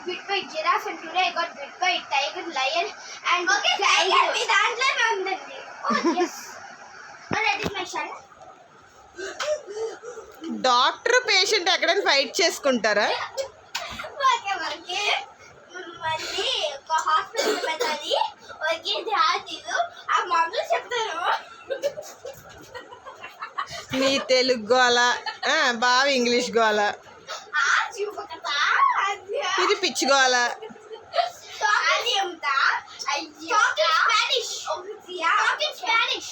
bit by giraffe and today I got bit by tiger, lion and tiger. మీ దాంట్లోనే ఉందండి. Oh yes. That is my son. Doctor patient ఎక్కడైనా fight చేసుకుంటారా? Okay మళ్ళీ ఒక hospital పెట్టాలి. Okay రాజు ఆ మందులు చెప్తారు. నీ తెలుగు గోల, బాగా ఇంగ్లీష్ గోల, ఇది పిచ్చి గోల. Spanish.